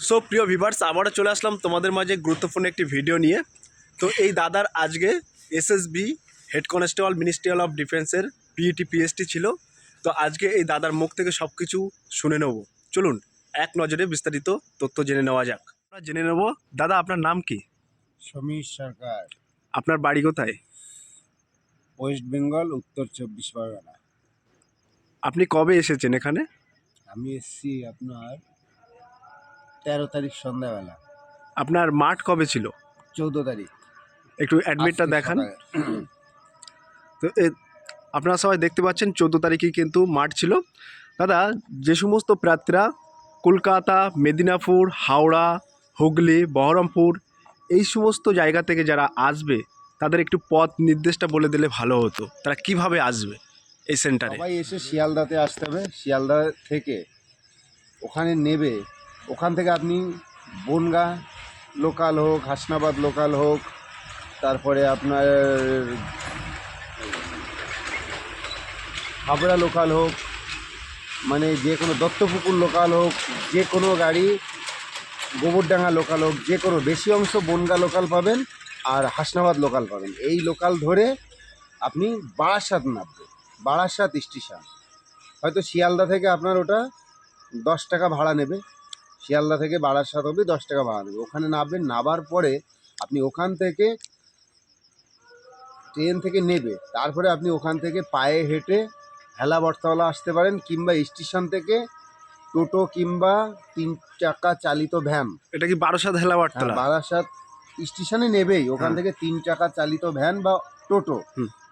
So প্রিয় viewers, আবারও চলে আসলাম তোমাদের মাঝে গুরুত্বপূর্ণ একটি ভিডিও নিয়ে। তো এই দাদার আজকে SSB head constable ministerial of ডিফেন্সের পিইটি পিএসটি ছিল। তো আজকে এই দাদার মুখ থেকে সব কিছু শুনে নেব। চলুন এক নজরে বিস্তারিত তথ্য জেনে নেওয়া যাক। আমরা জেনে নেব, দাদা আপনার নাম কি? সমীর সরকার, আপনার বাড়ি কোথায়? ওয়েস্ট বেঙ্গল, উত্তর 24 পরগনা। আপনি কবে এসেছেন এখানে? আমি এসছি আপনার 13 তারিখ সন্ধ্যাবেলা। আপনার মাঠ কবে ছিল? 14 তারিখ। একটু অ্যাডমিটটা আজকে দেখান। সকালে। তো আপনারা সবাই দেখতে পাচ্ছেন 14 তারিখে কিন্তু মাঠ ছিল। দাদা, যে সমস্ত প্রার্থীরা কলকাতা, মেদিনীপুর, হাওড়া, হুগলি, বহরমপুর এই সমস্ত জায়গা থেকে যারা আসবে তাদের একটু পথ নির্দেশটা বলে দিলে ভালো হতো। তারা কিভাবে আসবে এই সেন্টারে? সবাই এসে শিয়ালদাতে আসতে হবে। শিয়ালদা থেকে ওখানে নেবে, ওখান থেকে আপনি বনগাঁ লোকাল হোক, হাসনাবাদ লোকাল হোক, তারপরে আপনার হাবড়া লোকাল হোক, মানে যে কোনো দত্তপুকুর লোকাল হোক, যে কোনো গাড়ি, গোবরডাঙ্গা লোকাল হোক, যে কোনো, বেশি অংশ বনগাঁ লোকাল পাবেন আর হাসনাবাদ লোকাল পাবেন। এই লোকাল ধরে আপনি বারাসাত নামবে, বারাসাত স্টেশন। হয়তো শিয়ালদা থেকে আপনার ওটা 10 টাকা ভাড়া নেবে, শিয়ালদা থেকে বারাসাত অবধি 10 টাকা ভাড়া নেবে। ওখানে নামবেন, নামার পরে আপনি ওখান থেকে ট্রেন থেকে নেবে, তারপরে আপনি ওখান থেকে পায়ে হেঁটে হেলা বটতলা আসতে পারেন, কিংবা স্টেশন থেকে টোটো কিংবা 3 চাকা চালিত ভ্যান। এটা কি বারাসাত হেলাবারতলা? বারাসাত স্টেশনে নেবেই, ওখান থেকে 3 চাকা চালিত ভ্যান বা টোটো,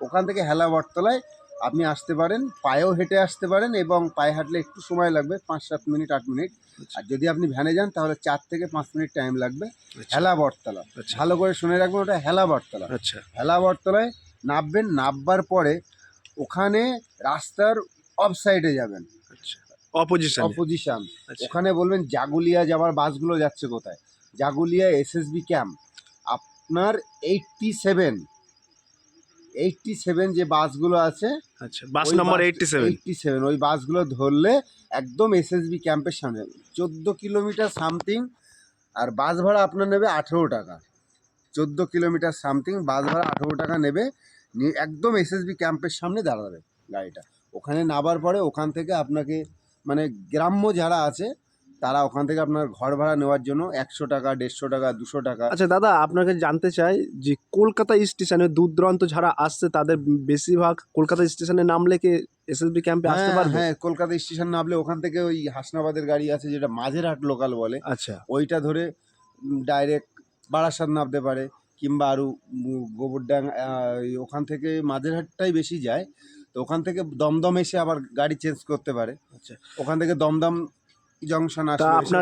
ওখান থেকে হেলা বটতলায় আপনি আসতে পারেন। পায়েও হেঁটে আসতে পারেন, এবং পায়ে হাঁটলে একটু সময় লাগবে, 5-7 মিনিট 8 মিনিট। আর যদি আপনি ভ্যানে যান তাহলে 4 থেকে 5 মিনিট টাইম লাগবে। হেলা বটতলা, ভালো করে শুনে রাখবেন, ওটা হেলা বটতলা। আচ্ছা, হেলা বটতলায় নামবেন, নামবার পরে ওখানে রাস্তার অফ সাইডে যাবেন, আচ্ছা, অপোজিশন। ওখানে বলবেন জাগুলিয়া যাওয়ার বাসগুলো যাচ্ছে কোথায়। জাগুলিয়া এসএসবি ক্যাম্প আপনার 87 যে বাসগুলো আছে, আচ্ছা, বাস নাম্বার 87, ওই বাসগুলো ধরলে একদম এসএসবি ক্যাম্পের সামনে। 14 কিলোমিটার সামথিং, আর বাস ভাড়া আপনার নেবে 18 টাকা। 14 কিলোমিটার সামথিং, বাস ভাড়া 18 টাকা নেবে। একদম এসএসবি ক্যাম্পের সামনে দাঁড়াবে গাড়িটা। ওখানে নামার পরে ওখান থেকে আপনাকে, মানে গ্রাম্য যারা আছে তারা ওখান থেকে আপনার ঘর ভাড়া নেওয়ার জন্য 100 টাকা, 150 টাকা, 200 টাকা। আচ্ছা দাদা, আপনাকে জানতে চাই যে কলকাতা স্টেশনে দূর দূরান্ত যারা আসছে তাদের বেশিরভাগ কলকাতা স্টেশনে নামলে কি এসএসবি ক্যাম্পে আসতে পারবে? হ্যাঁ, কলকাতা স্টেশন নামলে ওখান থেকে ওই হাসনাবাদের গাড়ি আছে, যেটা মাঝেরহাট লোকাল বলে, আচ্ছা, ওইটা ধরে ডাইরেক্ট বারাসাত নামতে পারে, কিংবা আরও গোবরডাঙ্গা, ওখান থেকে মাঝেরহাটটাই বেশি যায়। তো ওখান থেকে দমদম এসে আবার গাড়ি চেঞ্জ করতে পারে। আচ্ছা। ওখান থেকে দমদম জংশন তা আসলে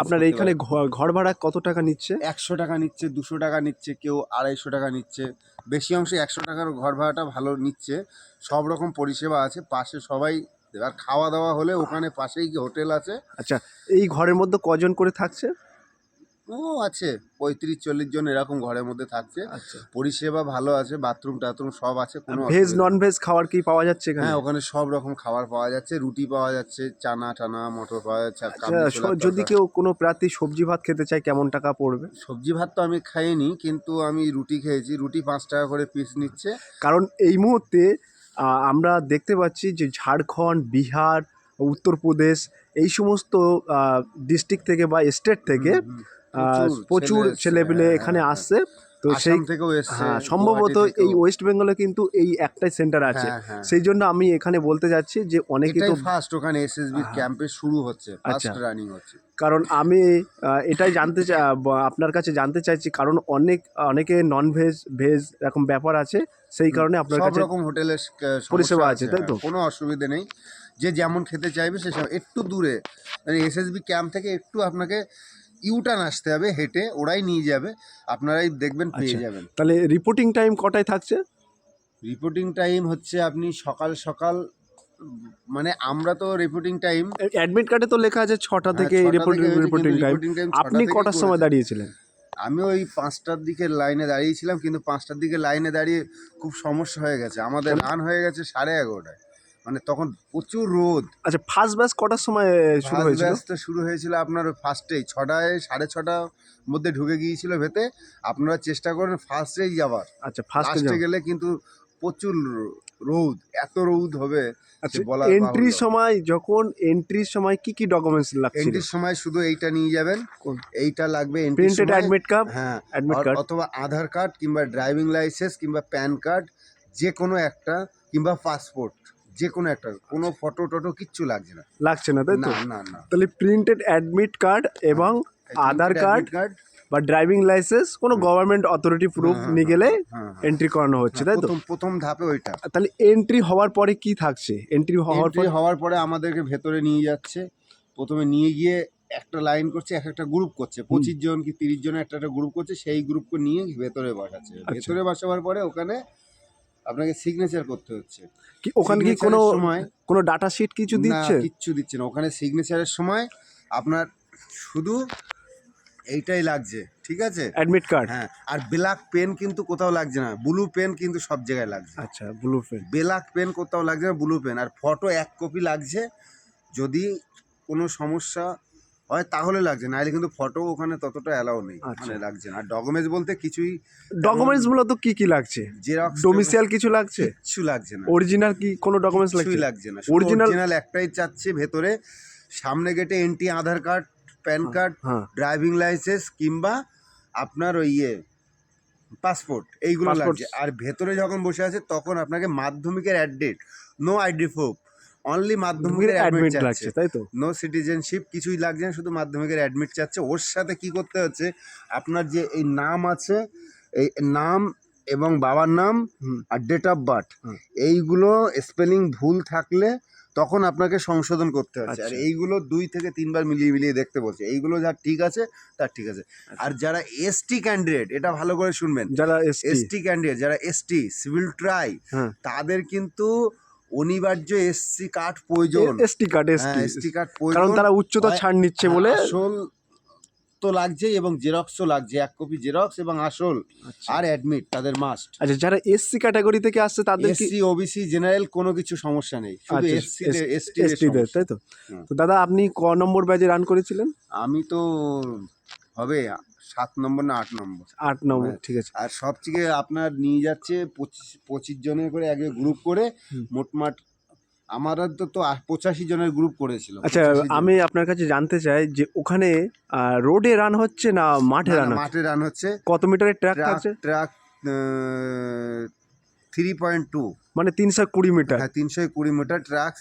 আপনার এইখানে ঘর ভাড়া কত টাকা নিচ্ছে? 100 টাকা নিচ্ছে, 200 টাকা নিচ্ছে, কেউ 250 টাকা নিচ্ছে। বেশি অংশে 100 টাকার ঘর ভাড়াটা ভালো নিচ্ছে। সব রকম পরিষেবা আছে, পাশে সবাই। আর খাওয়া দাওয়া হলে ওখানে পাশেই হোটেল আছে। আচ্ছা, এই ঘরের মধ্যে কজন করে থাকছে? ও আছে 35-40 জন এরকম ঘরের মধ্যে থাকছে। আচ্ছা, পরিষেবা ভালো আছে, বাথরুম টাথরুম সব আছে, কোনো ভেজ অসুবিধা নন ভেজ খাবার কি পাওয়া যাচ্ছে নেই। এখানে? হ্যাঁ, ওখানে সব রকম খাবার পাওয়া যাচ্ছে, রুটি পাওয়া যাচ্ছে, চানা টানা মটর পাওয়া যাচ্ছে। আর কাবলি ছোলার যদি তরকারি। কেউ কোনো প্রার্থী সবজি ভাত খেতে চায় কেমন টাকা পড়বে? সবজি ভাত তো আমি খাইনি, কিন্তু আমি রুটি খেয়েছি। রুটি 5 টাকা করে পিস নিচ্ছে। কারণ এই মুহূর্তে আমরা দেখতে পাচ্ছি যে ঝাড়খণ্ড, বিহার, উত্তরপ্রদেশ এই সমস্ত ডিস্ট্রিক্ট থেকে বা স্টেট থেকে প্রচুর ছেলেপিলে এখানে আসছে। তো সেই আসাম থেকেও এসছে, হ্যাঁ, সম্ভবত এই ওয়েস্ট বেঙ্গলে কিন্তু এই একটাই সেন্টার আছে। সেই জন্য আমি এখানে বলতে যাচ্ছি যে অনেকে তো ফার্স্ট ওখানে এসএসবি ক্যাম্পে শুরু হচ্ছে, ফার্স্ট রানিং হচ্ছে। কারণ আমি এটাই জানতে চাই, আপনার কাছে জানতে চাইছি, কারণ অনেকে নন ভেজ ভেজ এরকম ব্যাপার আছে, সেই কারণে আপনার সব কাছে রকম হোটেলের পরিষেবা আছে, তাই তো? কোনো অসুবিধা নেই। যে যেমন খেতে চাইবে সে একটু দূরে, মানে এসএসবি ক্যাম্প থেকে একটু আপনাকে ইউটার্ন আসতে হবে, হেঁটে ওরাই নিয়ে যাবে, আপনারাই দেখবেন পেয়ে যাবেন। তাহলে রিপোর্টিং টাইম কটায় থাকছে? রিপোর্টিং টাইম হচ্ছে আপনি সকাল সকাল, মানে আমরা তো রিপোর্টিং টাইম, অ্যাডমিট কার্ডে তো লেখা আছে 6টা থেকে রিপোর্টিং টাইম। আপনি কটার সময় দাঁড়িয়েছিলেন? আমি ওই 5টার দিকে লাইনে দাঁড়িয়েছিলাম, কিন্তু 5টার দিকে লাইনে দাঁড়িয়ে খুব সমস্যা হয়ে গেছে। আমাদের রান হয়ে গেছে 11:30টায়। মানে তখন প্রচুর রোদ। আচ্ছা, ফার্স্ট ব্যাচ কটার সময় শুরু ফার্স্ট হয়েছিল? ব্যাচটা শুরু হয়েছিল আপনার ফার্স্টেই 6টায় 6:30 মধ্যে ঢুকে গিয়েছিল ভেতে। আপনারা চেষ্টা করেন ফার্স্টেই যাবার, আচ্ছা, ফার্স্টে লাস্টে যাও। গেলে কিন্তু প্রচুর রোদ, এত রোদ হবে আচ্ছা, যে বলার এন্ট্রির বাহুল্য। সময় যখন এন্ট্রির সময় কি কি ডকুমেন্টস লাগছিল? এন্ট্রির সময় শুধু এইটা নিয়ে যাবেন, এইটা লাগবে এন্ট্রির প্রিন্টেড সময়। অ্যাডমিট কার্ড, হ্যাঁ, অ্যাডমিট কার্ড। অথবা আধার কার্ড কিংবা ড্রাইভিং লাইসেন্স কিংবা প্যান কার্ড, যে কোনো একটা, কিংবা পাসপোর্ট, যে কোনো একটা। কোনো ফটো টটো কিচ্ছু লাগছে না। লাগছে না, তাই তো? না না না। তাহলে প্রিন্টেড অ্যাডমিট কার্ড এবং আধার কার্ড কার্ড বা ড্রাইভিং লাইসেন্স, কোনো গভর্নমেন্ট অথরিটি প্রুফ নিয়ে গেলে এন্ট্রি করানো হচ্ছে, তাই তো? প্রথম ধাপে ওইটা। তাহলে এন্ট্রি হওয়ার পরে কি থাকছে? এন্ট্রি হওয়ার এন্ট্রি পরে হওয়ার পরে আমাদেরকে ভেতরে নিয়ে যাচ্ছে। প্রথমে নিয়ে গিয়ে একটা লাইন করছে, এক একটা গ্রুপ করছে, 25 জন কি 30 জনের একটা একটা গ্রুপ করছে। সেই গ্রুপকে নিয়ে ভেতরে বসাচ্ছে। ভেতরে বসাবার পরে ওখানে আপনাকে সিগনেচার করতে হচ্ছে। কি ওখানে কি সিগনেচারের কোনো সময় কোনো ডাটা শিট কিছু না, দিচ্ছে? কিচ্ছু দিচ্ছে না। ওখানে সিগনেচারের সময় আপনার শুধু এইটাই লাগছে, ঠিক আছে? Admit card. হ্যাঁ, আর ব্ল্যাক পেন কিন্তু কোথাও লাগছে না, ব্লু পেন কিন্তু সব জায়গায় লাগছে। আচ্ছা, ব্লু পেন। ব্ল্যাক পেন কোথাও লাগছে না, ব্লু পেন। আর ফটো 1 কপি লাগছে, যদি কোনো সমস্যা হয় তাহলে লাগছে, নাহলে কিন্তু ফটো ওখানে ততটা অ্যালাউ নেই, আচ্ছা। মানে লাগছে না। আর ডকুমেন্টস বলতে কিছুই, ডকুমেন্টস গুলো তো কি কি লাগছে? জেরক্স ডোমিসাইল কিছু লাগছে? কিচ্ছু লাগছে না, অরিজিনাল কি কোনো ডকুমেন্টস লাগছে? কিছুই লাগছে না। Original- অরিজিনাল একটাই চাচ্ছে ভেতরে, সামনে গেটে এন্ট্রি আধার কার্ড, প্যান কার্ড, হ্যাঁ। ড্রাইভিং লাইসেন্স কিংবা আপনার ওই পাসপোর্ট, এইগুলো Passport। লাগছে। আর ভেতরে যখন বসে আছে তখন আপনাকে মাধ্যমিকের admit, no ID proof, only মাধ্যমিকের অ্যাডমিট অ্যাডমিট লাগছে, চাচ্ছে। তাই তো? নো সিটিজেনশিপ কিছুই লাগছে না, শুধু মাধ্যমিকের অ্যাডমিট চাচ্ছে। ওর সাথে কি করতে হচ্ছে, আপনার যে এই নাম আছে, এই নাম এবং বাবার নাম আর ডেট অফ বার্থ, এইগুলো স্পেলিং ভুল থাকলে তখন আপনাকে সংশোধন করতে হচ্ছে। আর আচ্ছা। এইগুলো 2 থেকে 3 বার মিলিয়ে মিলিয়ে দেখতে বলছে। এইগুলো যার ঠিক আছে তার ঠিক আছে। আর যারা এসটি ক্যান্ডিডেট, এটা ভালো করে শুনবেন, যারা এসটি, এসটি ক্যান্ডিডেট, যারা এসটি সিভিল ট্রাই, হ্যাঁ, তাদের কিন্তু অনিবার্য এসসি কার্ড প্রয়োজন। এসটি কার্ড, হ্যাঁ, এসটি কার্ড কারণ প্রয়োজন। তারা উচ্চতা ছাড় নিচ্ছে বলে। আসল তো লাগছে এবং জেরক্সও লাগছে, 1 কপি জেরক্স এবং আসল। আচ্ছা। আর অ্যাডমিট তাদের মাস্ট। আচ্ছা, যারা এসসি ক্যাটাগরি থেকে আসছে তাদের কি? এসসি ওবিসি জেনারেল কোনো কিছু সমস্যা নেই, শুধু আচ্ছা, এসসি এসটি এসটিদের, তাই তো? তো দাদা, আপনি ক নম্বর ব্যাচে রান করেছিলেন? আমি তো হবে 7 নম্বর না 8 নম্বর। 8 নম্বর, হ্যাঁ। ঠিক আছে। আর সবথেকে আপনার নিয়ে যাচ্ছে 25 জনের করে আগে গ্রুপ করে, মোটমাট আমারা তো 85 জনের গ্রুপ করেছিল। আচ্ছা, 85 জন। আমি আপনার কাছে জানতে চাই যে ওখানে রোডে রান হচ্ছে না মাঠে না, রান না, হচ্ছে? মাঠে রান হচ্ছে। কত মিটারের ট্র্যাক ট্রাক থাকছে? ট্রাক 3.2, মানে 320 মিটার। হ্যাঁ 320 মিটার ট্রাক।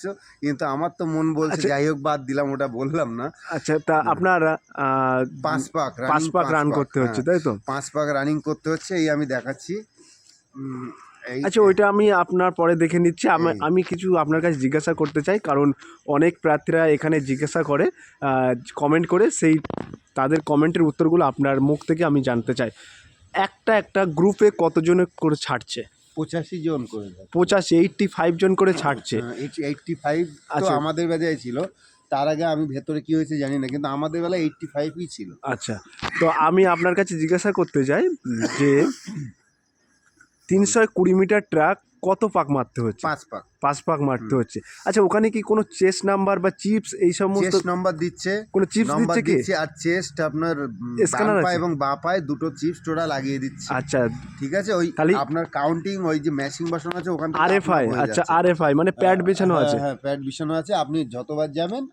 কিন্তু আমার তো মন বলছে, আচ্ছা। যাই হোক বাদ দিলাম, ওটা বললাম না। আচ্ছা, তা আপনার 5 পাক 5 পাক রান করতে হচ্ছে, তাই তো? 5 পাক রানিং করতে হচ্ছে, এই আমি দেখাচ্ছি। এই আচ্ছা, ওইটা আমি আপনার পরে দেখে নিচ্ছি। আমি কিছু আপনার কাছে জিজ্ঞাসা করতে চাই, কারণ অনেক প্রার্থীরা এখানে জিজ্ঞাসা করে, কমেন্ট করে, সেই তাদের কমেন্টের উত্তরগুলো আপনার মুখ থেকে আমি জানতে চাই। একটা গ্রুপে কতজনের করে ছাড়ছে? 85 জন করে দেয়। 85 জন করে ছাড়ছে। 85 তো আচ্ছা। আমাদের বেলায় ছিল। তার আগে আমি ভেতরে কি হয়েছে জানি না, কিন্তু আমাদের বেলায় 85ই ছিল। আচ্ছা, তো আমি আপনার কাছে জিজ্ঞাসা করতে চাই যে 320 মিটার ট্রাক কত পাক মারতে হচ্ছে? 5 পাক। 5 পাক মারতে হচ্ছে। আচ্ছা, ওখানে কি কোনো চেস্ট নাম্বার বা চিপস এই সমস্ত চেস্ট নাম্বার দিচ্ছে, কোনো চিপস নাম্বার দিচ্ছে কি? দিচ্ছে। আর চেস্ট আপনার Scanner ডান পায়ে আছে? এবং বাঁ পায়ে দুটো চিপস ওরা লাগিয়ে দিচ্ছে। আচ্ছা, ঠিক আছে, ওই তাহলে- আপনার কাউন্টিং, ওই যে ম্যাচিং বসানো আছে ওখান থেকে আরএফআই। আপনার হয়ে আচ্ছা, যাচ্ছে। আরএফআই মানে প্যাড বেছানো হ্যাঁ, আছে। হ্যাঁ, প্যাড বিছানো আছে। আপনি যতবার যাবেন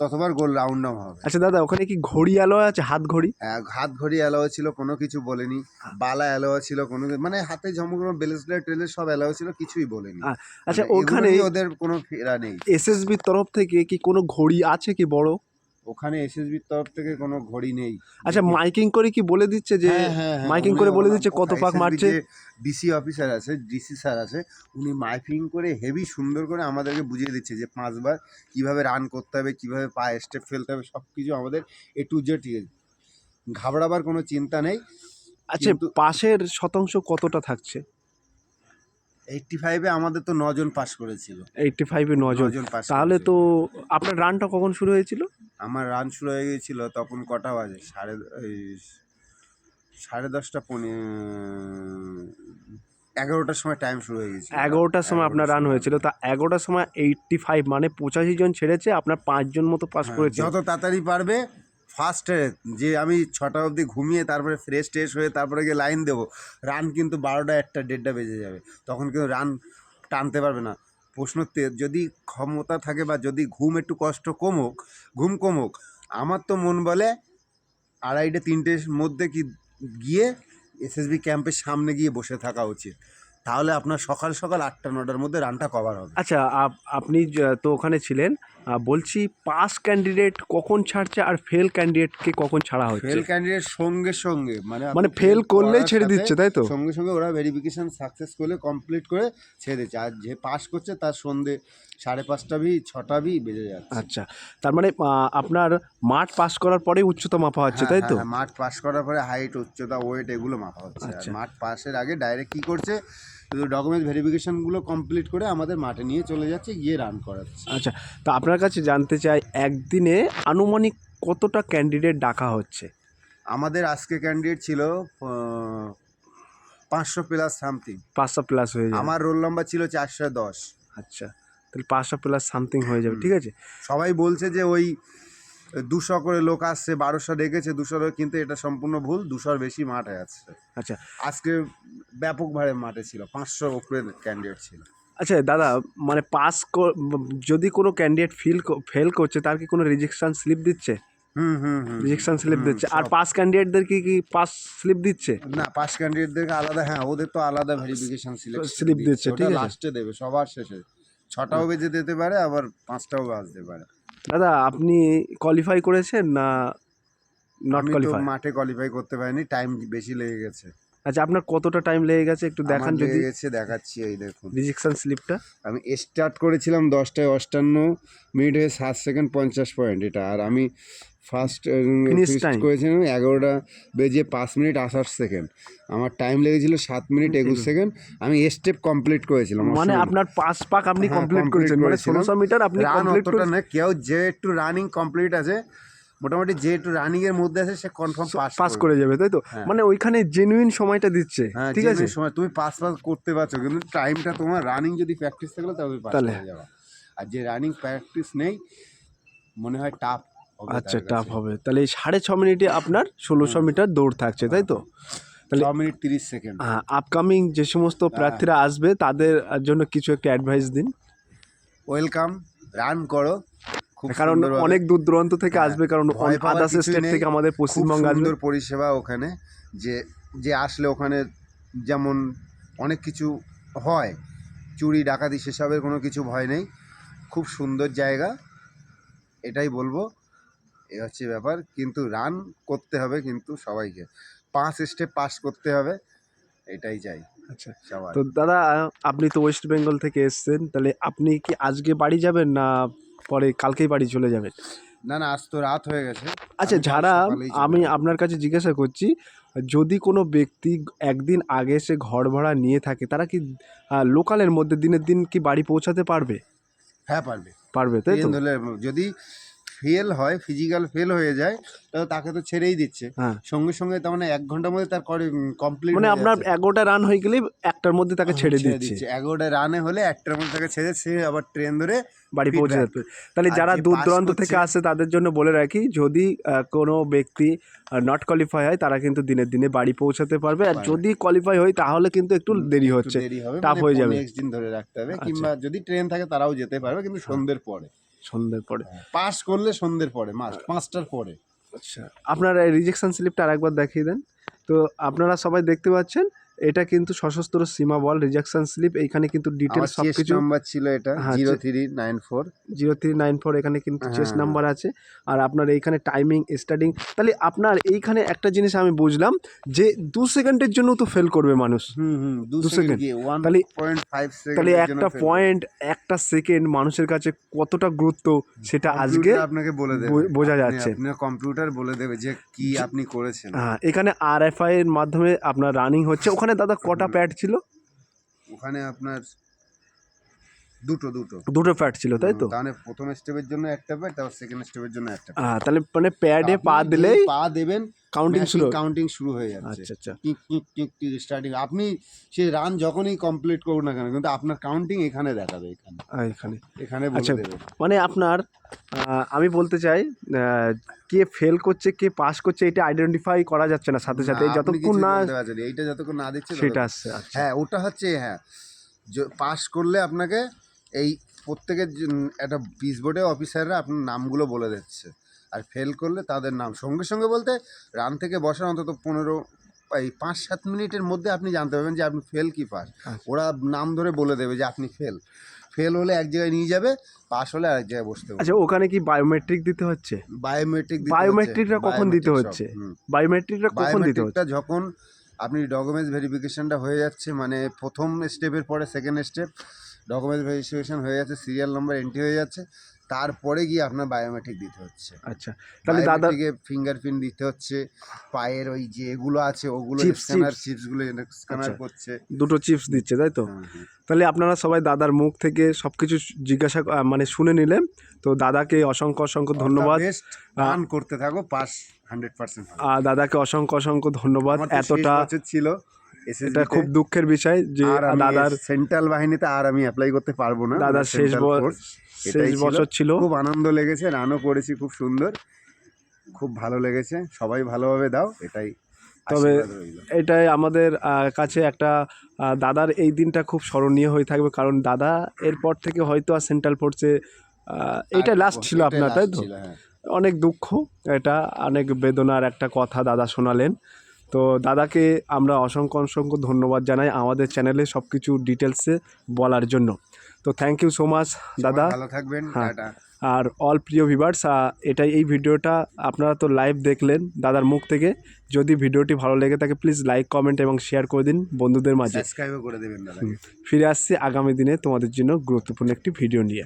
ততবার গোল রাউন্ড নাম হবে। আচ্ছা দাদা, ওখানে কি ঘড়ি আলো আছে, হাত ঘড়ি? হাত ঘড়ি অ্যালাও ছিল, কোনো কিছু বলেনি। বালা অ্যালাও ছিল, কোনো মানে হাতে ঝমকনো ব্রেসলেট ট্রেসলেট সব অ্যালাও ছিল, কিছুই বলেনি। আচ্ছা, মানে এগুলো ওখানে নিয়ে ওদের কোনো ফেরা নেই। এসএসবির তরফ থেকে কি কোনো ঘড়ি আছে কি বড়? ওখানে এসএসবির তরফ থেকে কোনো ঘড়ি নেই। আচ্ছা, মাইকিং করে কি বলে দিচ্ছে যে, মাইকিং করে বলে দিচ্ছে কত পাক মারছে? ডিসি অফিসার আছে, ডিসি স্যার আছে, উনি মাইকিং করে হেভি সুন্দর করে আমাদেরকে বুঝিয়ে দিচ্ছে যে 5 বার কীভাবে রান করতে হবে, কীভাবে পায়ে স্টেপ ফেলতে হবে, সব কিছু আমাদের A to Z। ঘাবড়াবার কোনো চিন্তা নেই। আচ্ছা, পাশের শতাংশ কতটা থাকছে? 85-এ আমাদের তো 9 জন পাস করেছিল। 85-এ 9 জন। 9 জন পাস তাহলে করেছিল। তো আপনার রানটা কখন শুরু হয়েছিল? আমার রান শুরু হয়ে গিয়েছিল তখন কটা বাজে, 10:30, 11টার সময় টাইম শুরু হয়ে গেছে। 11টার সময় আপনার রান হয়েছিল, তা 11টার সময় 85 মানে 85 জন ছেড়েছে, আপনার 5 জন মতো পাস করেছে। যত তাড়াতাড়ি পারবে ফার্স্টে, যে আমি 6টা অবধি ঘুমিয়ে তারপরে ফ্রেশ ট্রেশ হয়ে তারপরে গিয়ে লাইন দেবো, রান কিন্তু 12টা 1টা 1:30 বেজে যাবে, তখন কিন্তু রান টানতে পারবে না। প্রশ্নতে যদি ক্ষমতা থাকে বা যদি ঘুম একটু ঘুম কমুক, আমার তো মন বলে 2:30 3টের মধ্যে কি গিয়ে এসএসবি ক্যাম্পের সামনে গিয়ে বসে থাকা উচিত, তাহলে আপনার সকাল সকাল 8টা 9টার মধ্যে রানটা কভার হবে। আচ্ছা, আপনি তো ওখানে ছিলেন, বলছি পাস ক্যান্ডিডেট কখন ছাড়ছে আর ফেল ক্যান্ডিডেটকে কখন ছাড়া হচ্ছে? ফেল ক্যান্ডিডেট সঙ্গে সঙ্গে মানে ফেল করলেই ছেড়ে দিচ্ছে, তাই তো? সঙ্গে সঙ্গে ওরা ভেরিফিকেশন সাকসেস করে কমপ্লিট করে ছেড়ে দিচ্ছে, আর যে পাস করছে তার সন্ধে 5:30 6টা বেজে যাচ্ছে। আচ্ছা, তার মানে আপনার মাঠ পাস করার পরেই উচ্চতা মাপা হচ্ছে, তাই তো? হ্যাঁ, মাঠ পাস করার পরে হাইট উচ্চতা ওয়েট এগুলো মাপা হচ্ছে। আর আচ্ছা। মাঠ পাসের আগে ডাইরেক্ট কী করছে, শুধু ডকুমেন্ট ভেরিফিকেশনগুলো কমপ্লিট করে আমাদের মাঠে নিয়ে চলে যাচ্ছে, গিয়ে রান করাচ্ছে। আচ্ছা, তো আপনার কাছে জানতে চাই, একদিনে আনুমানিক কতটা ক্যান্ডিডেট ডাকা হচ্ছে? আমাদের আজকে ক্যান্ডিডেট ছিল 500 প্লাস সামথিং। 500 প্লাস হয়ে যাবে? আমার রোল নাম্বার ছিল 410। আচ্ছা, তাহলে 500 প্লাস সামথিং হয়ে যাবে, ঠিক আছে। সবাই বলছে যে ওই 200 করে লোক আসছে, 1200 ডেকেছে, 200, কিন্তু এটা সম্পূর্ণ ভুল, 200-র বেশি মাঠে আসছে। আচ্ছা আজকে ব্যাপক ভাবে মাঠে ছিল, 500 উপরে ক্যান্ডিডেট ছিল। আচ্ছা দাদা, মানে যদি কোনো ক্যান্ডিডেট ফেল করছে, তার কি কোনো রিজেকশন স্লিপ দিচ্ছে? রিজেকশন স্লিপ দিচ্ছে। আর পাস ক্যান্ডিডেটদের কি পাস স্লিপ দিচ্ছে? না, পাস ক্যান্ডিডেটদেরকে আলাদা, হ্যাঁ ওদের তো আলাদা ভেরিফিকেশন স্লিপ দিচ্ছে, ঠিক আছে। লাস্টে দেবে, সবার শেষে 6টাও বেজে যেতে পারে, আবার 5টাও বাজতে পারে। দাদা, আপনি কোয়ালিফাই করেছেন না নট আমি তো কোয়ালিফাই? মাঠে কোয়ালিফাই করতে পারিনি, টাইম বেশি লেগে গেছে। আচ্ছা, আপনার কতটা টাইম লেগে গেছে একটু দেখান আমার যদি। লেগে গেছে, দেখাচ্ছি, এই দেখুন রিজেকশন স্লিপটা। আমি স্টার্ট করেছিলাম 10:58 হয়ে 7 সেকেন্ড 50 পয়েন্ট এটা, আর আমি ফার্স্ট ফিনিশ করেছিলাম 11টা বেজে 5 মিনিট 28 সেকেন্ড। আমার টাইম লেগেছিল 7 মিনিট 21 সেকেন্ড। আমি স্টেপ কমপ্লিট করেছিলাম, মানে আপনার পাক আপনি কমপ্লিট করেছেন, মানে 1600 মিটার আপনি কমপ্লিট করেছেন। না, কেউ যে একটু রানিং কমপ্লিট আছে, মোটামুটি যে একটু রানিং এর মধ্যে আছে, সে কনফার্ম পাস করে যাবে, তাই তো? মানে ওইখানে জেনুইন সময়টা দিচ্ছে, ঠিক আছে। সময় তুমি পাস করতে পারছো, কিন্তু টাইমটা তোমার রানিং যদি প্র্যাকটিস থাকলে তবে পাস করে যাবে। আর যে রানিং প্র্যাকটিস নেই, মনে হয় টাফ হবে। আচ্ছা, টাফ হবে। তাহলে এই 6.5 মিনিটে আপনার 1600 মিটার দৌড় থাকছে, তাই তো? তাহলে 6 মিনিট 30 সেকেন্ড। হ্যাঁ, আপকামিং যে সমস্ত প্রার্থীরা আসবে তাদের জন্য কিছু একটা অ্যাডভাইস দিন। ওয়েলকাম, রান করো, কারণ অনেক দূর দূরান্ত থেকে আসবে, কারণ আদার্স স্টেট থেকে আমাদের পশ্চিমবঙ্গ আসবে। সুন্দর পরিষেবা ওখানে, যে আসলে ওখানে যেমন অনেক কিছু হয়, চুরি ডাকাতি সেসবের কোনো কিছু ভয় নেই, খুব সুন্দর জায়গা, এটাই বলবো। এই হচ্ছে ব্যাপার, কিন্তু রান করতে হবে, কিন্তু সবাইকে 5 স্টেপ পাস করতে হবে, এটাই চাই। আচ্ছা, সবাই। তো দাদা, আপনি তো ওয়েস্ট বেঙ্গল থেকে এসেছেন, তাহলে আপনি কি আজকে বাড়ি যাবেন না পরে কালকেই বাড়ি চলে যাবেন? না, আজ তো রাত হয়ে গেছে। আচ্ছা, যারা, আমি আপনার কাছে জিজ্ঞাসা করছি, যদি কোনো ব্যক্তি একদিন আগে সে ঘর ভাড়া নিয়ে থাকে, তারা কি লোকালের মধ্যে দিনের দিন কি বাড়ি পৌঁছাতে পারবে? হ্যাঁ, পারবে, তাই তো? যদি ফেল হয়, ফিজিক্যাল ফেল হয়ে যায়, তাহলে তাকে তো ছেড়েই দিচ্ছে সঙ্গে সঙ্গে, তার মানে 1 ঘন্টার মধ্যে তার কমপ্লিট, মানে আপনার 11টা রান হয়ে গেলেই 1টার মধ্যে তাকে ছেড়ে দিচ্ছে। 11টা রানে হলে 1টার মধ্যে তাকে ছেড়ে, সে আবার ট্রেন ধরে বাড়ি পৌঁছে যাবে। তাহলে যারা দূর দূরান্ত থেকে আসে তাদের জন্য বলে রাখি, যদি কোনো ব্যক্তি নট কোয়ালিফাই হয়, তারা কিন্তু দিনের দিনে বাড়ি পৌঁছাতে পারবে। আর যদি কোয়ালিফাই হয়, তাহলে কিন্তু একটু দেরি হচ্ছে, টাফ হয়ে যাবে, নেক্সট দিন ধরে রাখতে হবে। কিংবা যদি ট্রেন থাকে তারাও যেতে পারবে, কিন্তু সন্ধ্যের পরে। পাস করলে সন্ধ্যের পরে, 5টার পরে। আচ্ছা, আপনার রিজেকশন স্লিপটা আরেকবার দেখিয়ে দেন। তো আপনারা সবাই দেখতে পাচ্ছেন, এটা কিন্তু সশস্ত্র সীমা বল রিজেকশন স্লিপ। এইখানে কিন্তু ডিটেলস সবকিছু নাম্বার ছিল, এটা 0394 এখানে কিন্তু চেস নাম্বার আছে। আর আপনার এইখানে টাইমিং স্টার্টিং। তাহলে আপনার এইখানে একটা জিনিস আমি বুঝলাম, যে 2 সেকেন্ডের জন্য তো ফেল করবে মানুষ। 2 সেকেন্ড, তাহলে একটা পয়েন্ট, একটা সেকেন্ড মানুষের কাছে কতটা গুরুত্ব, সেটা আজকে আপনাকে বলে দেবে, বোঝা যাচ্ছে। আপনার কম্পিউটার বলে দেবে যে কি আপনি করেছেন। হ্যাঁ, এখানে RFI এর মাধ্যমে আপনার রানিং হচ্ছে। ওখানে দাদা কটা প্যাড ছিল? ওখানে আপনার দুটো প্যাড ছিল, তাই তো? তাহলে প্রথম স্টেপের জন্য একটা প্যাড, তারপর সেকেন্ড স্টেপের জন্য একটা প্যাড। তাহলে মানে প্যাডে পা দিলেই পা দেবেন, কাউন্টিং শুরু হয়ে যাচ্ছে। আচ্ছা আচ্ছা স্টার্টিং আপনি সেই রান যখনই কমপ্লিট করুন না কেন, কিন্তু আপনার কাউন্টিং এখানে দেখাবে, এখানে এখানে আচ্ছা, বলে দেবে। মানে আপনার আমি বলতে চাই কে ফেল করছে কে পাস করছে এটা আইডেন্টিফাই করা যাচ্ছে না সাথে সাথে, না, আপনি যতক্ষণ কিছুই না বলতে পারছেন না। এইটা যতক্ষণ না দিচ্ছে সেটা ততক্ষণ। আসছে। আচ্ছা হ্যাঁ, ওটা হচ্ছে, হ্যাঁ, পাস করলে আপনাকে এই প্রত্যেকের একটা পিসবোর্ডে অফিসাররা আপনার নামগুলো বলে দিচ্ছে, আর ফেল করলে তাদের নাম সঙ্গে সঙ্গে বলতে রান থেকে বসার অন্তত 5-7 মিনিটের মধ্যে আপনি জানতে পারবেন যে আপনি ফেল কি পাস। ওরা নাম ধরে বলে দেবে যে আপনি ফেল হলে এক জায়গায় নিয়ে যাবে, পাস হলে আরেক জায়গায় বসতে হবে। আচ্ছা, ওখানে কি বায়োমেট্রিক দিতে হচ্ছে? বায়োমেট্রিকটা কখন দিতে হচ্ছে? বায়োমেট্রিকটা কখন দিতে হচ্ছে? যখন আপনি ডকুমেন্টস ভেরিফিকেশনটা হয়ে যাচ্ছে, মানে প্রথম স্টেপের পরে সেকেন্ড স্টেপ ডকুমেন্টস ভেরিফিকেশন হয়ে যাচ্ছে, সিরিয়াল নাম্বার এন্ট্রি হয়ে যাচ্ছে, তারপরে গিয়ে আপনার বায়োমেট্রিক দিতে হচ্ছে। আচ্ছা, তাহলে দাদা ফিঙ্গারপ্রিন্ট দিতে হচ্ছে, পায়ের ওই যে এগুলো আছে ওগুলো চিপসগুলো স্ক্যানার করছে, দুটো চিপস দিচ্ছে, তাই তো? তাহলে আপনারা সবাই দাদার মুখ থেকে সবকিছু জিজ্ঞাসা মানে শুনে নিলেন। তো দাদাকে অসংখ্য অসংখ্য ধন্যবাদ। রান করতে থাকো, পাস 100%। দাদাকে অসংখ্য অসংখ্য ধন্যবাদ। এতটা ছিল, এটা খুব দুঃখের বিষয় যে দাদার সেন্ট্রাল বাহিনীতে আর আমি অ্যাপ্লাই করতে পারবো না। দাদার শেষ বছর ছিল। খুব আনন্দ লেগেছে, রানও করেছি খুব সুন্দর, খুব ভালো লেগেছে। সবাই ভালোভাবে দাও, এটাই। তবে এটাই আমাদের কাছে একটা দাদার এই দিনটা খুব স্মরণীয় হয়ে থাকবে, কারণ দাদা এরপর থেকে হয়তো আর সেন্ট্রাল ফোর্সে এটা লাস্ট ছিল আপনার, তাই তো? অনেক দুঃখ, এটা অনেক বেদনার একটা কথা দাদা শোনালেন। তো দাদাকে আমরা অসংখ্য অসংখ্য ধন্যবাদ জানাই আমাদের চ্যানেলে সব কিছু ডিটেলসে বলার জন্য। তো থ্যাংক ইউ সো মাচ দাদা, ভালো থাকবেন। হ্যাঁ, আর অল প্রিয় ভিউয়ার্স, এটাই এই ভিডিওটা আপনারা তো লাইভ দেখলেন দাদার মুখ থেকে। যদি ভিডিওটি ভালো লেগে থাকে প্লিজ লাইক কমেন্ট এবং শেয়ার করে দিন বন্ধুদের মাঝে। সাবস্ক্রাইবও করে দেবেন দাদা। ফিরে আসছি আগামী দিনে তোমাদের জন্য গুরুত্বপূর্ণ একটি ভিডিও নিয়ে।